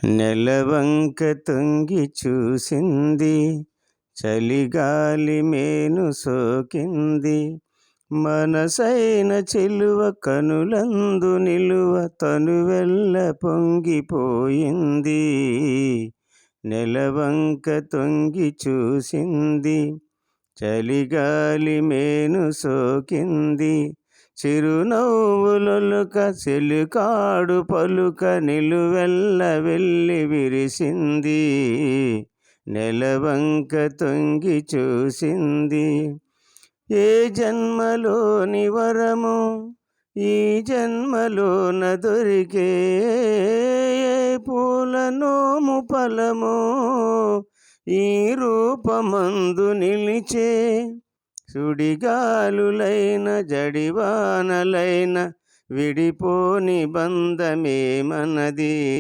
నెలవంక తొంగి చూసింది, చలిగాలి మేను సోకింది. మనసైన చెలువ కనులందు నిలువ తనువెల్ల పొంగిపోయింది. నెలవంక తొంగి చూసింది, చలిగాలి మేను సోకింది. చిరునవ్వులొలుక చెలికాడు పలుక నిలువెల్ల వెళ్ళి విరిసింది. నెలవంక తొంగి చూసింది. ఏ జన్మలోని వరము ఈ జన్మలోన దొరికే, ఏ పూల నోము ఫలము ఈ రూపమందు నిలిచే. సుడిగాలులైన జడివానలైన విడిపోని బంధమే మనది.